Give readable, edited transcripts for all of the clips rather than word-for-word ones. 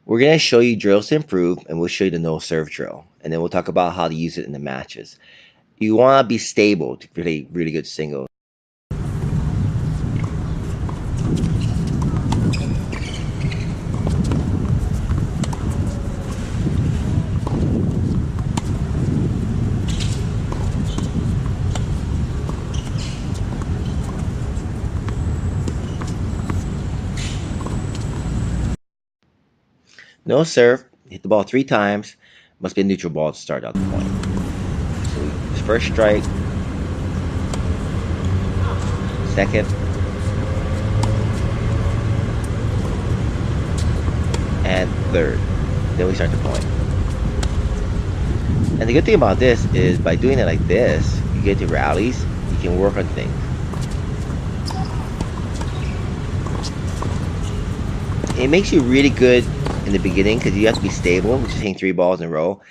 We're going to show you drills to improve, and we'll show you the no serve drill. And then we'll talk about how to use it in the matches. You want to be stable to play really good singles. No serve, hit the ball 3 times, must be a neutral ball to start out the point. So first strike, second, and third. Then we start the point. And the good thing about this is by doing it like this, you get to rallies, you can work on things. It makes you really good in the beginning because you have to be stable, which is hitting 3 balls in a row.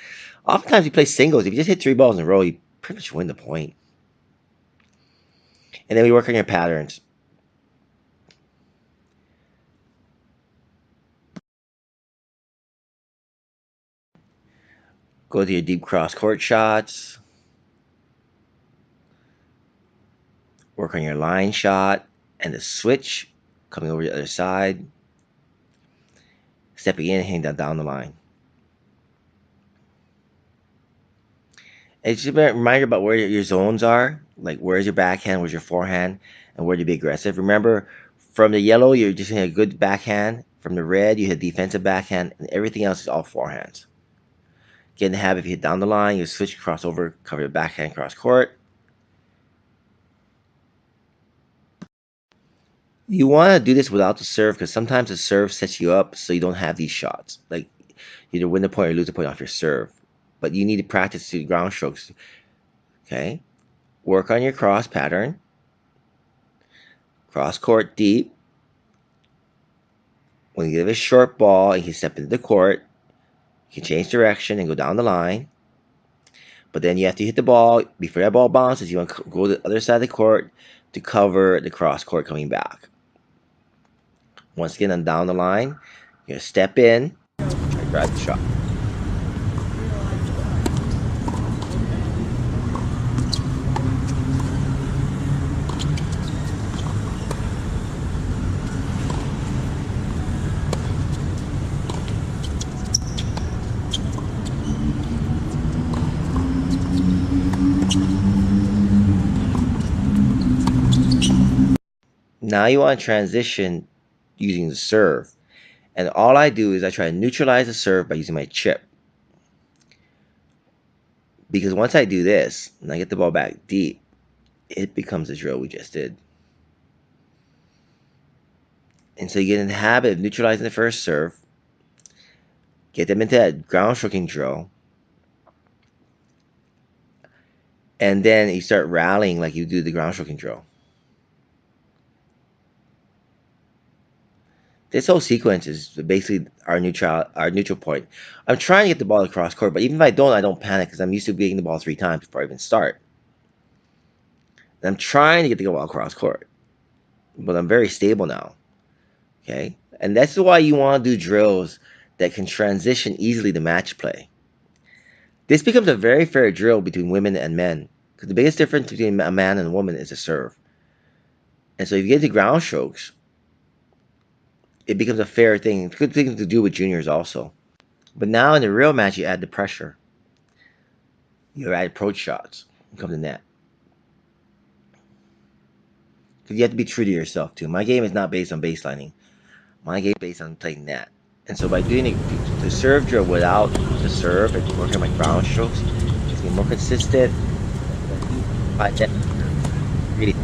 Oftentimes you play singles. If you just hit 3 balls in a row, you pretty much win the point. And then we work on your patterns. Go to your deep cross court shots. Work on your line shot and the switch coming over the other side. Stepping in and hitting that down the line. It's just a reminder about where your zones are, like where's your backhand, where's your forehand, and where to be aggressive. Remember, from the yellow, you're just hitting a good backhand. From the red, you hit defensive backhand, and everything else is all forehands. Get in the habit, if you hit down the line, you switch, cross over, cover the backhand, cross court. You want to do this without the serve because sometimes the serve sets you up so you don't have these shots. Like, you either win the point or lose the point off your serve. But you need to practice the ground strokes. Okay? Work on your cross pattern. Cross court deep. When you give a short ball and you step into the court, you can change direction and go down the line. But then you have to hit the ball. Before that ball bounces, you want to go to the other side of the court to cover the cross court coming back. Once again, I'm down the line. You're going to step in, try to drive the shot. Now you want to transition using the serve. And all I do is I try to neutralize the serve by using my chip. Because once I do this, and I get the ball back deep, it becomes the drill we just did. And so you get in the habit of neutralizing the first serve, get them into that ground stroking drill, and then you start rallying like you do the ground stroking drill. This whole sequence is basically our neutral point. I'm trying to get the ball across court, but even if I don't panic because I'm used to getting the ball 3 times before I even start. And I'm trying to get the ball across court, but I'm very stable now. Okay, and that's why you want to do drills that can transition easily to match play. This becomes a very fair drill between women and men because the biggest difference between a man and a woman is the serve. And so if you get to ground strokes, it becomes a fair thing. It's a good thing to do with juniors also. But now in the real match, you add the pressure. You add approach shots. You come to net. Because you have to be true to yourself too. My game is not based on baselining. My game is based on playing net. And so by doing the serve drill without the serve and working on my ground strokes, it's more consistent. Really.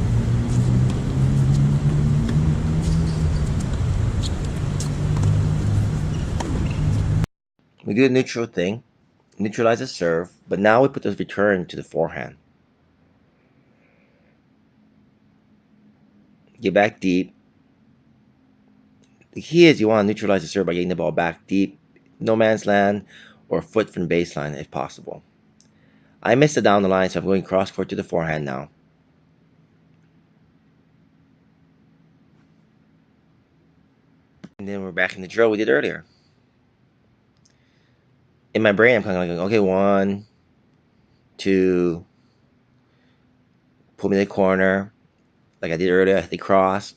We do a neutral thing, neutralize the serve, but now we put the return to the forehand. Get back deep. The key is you want to neutralize the serve by getting the ball back deep, no man's land, or a foot from baseline if possible. I missed it down the line, so I'm going cross court to the forehand now. And then we're back in the drill we did earlier. in my brain, I'm kind of like, okay, one, two, pull me to the corner, like I did earlier. I hit the cross,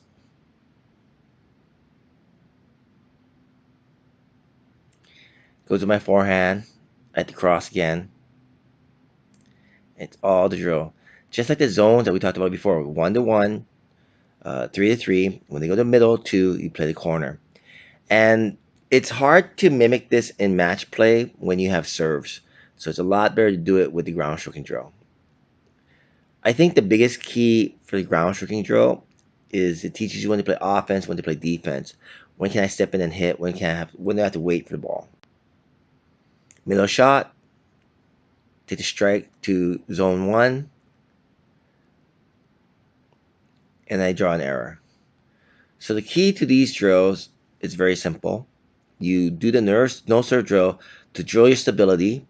go to my forehand, I hit the cross again. It's all the drill. Just like the zones that we talked about before, 1 to 1, 3 to 3. When they go to the middle, two, you play the corner. And it's hard to mimic this in match play when you have serves. So it's a lot better to do it with the ground stroking drill. I think the biggest key for the ground stroking drill is it teaches you when to play offense, when to play defense. When can I step in and hit? When do I have to wait for the ball? Middle shot, take the strike to zone one, and I draw an error. So the key to these drills is very simple. You do the no serve drill to drill your stability.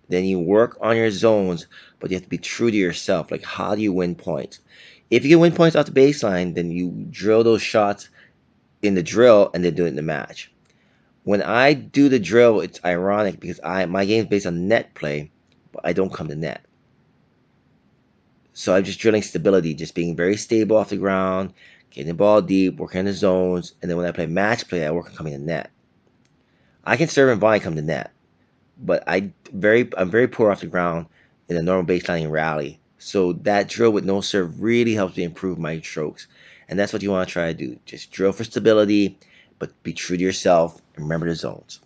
Then you work on your zones, but you have to be true to yourself. Like, how do you win points? If you can win points off the baseline, then you drill those shots in the drill and then do it in the match. When I do the drill, it's ironic because my game is based on net play, but I don't come to net. So I'm just drilling stability, just being very stable off the ground, getting the ball deep, working on the zones, and then when I play match play, I work on coming to net. I can serve and volley come to net, but I'm very poor off the ground in a normal baselining rally. So that drill with no serve really helps me improve my strokes. And that's what you want to try to do. Just drill for stability, but be true to yourself and remember the zones.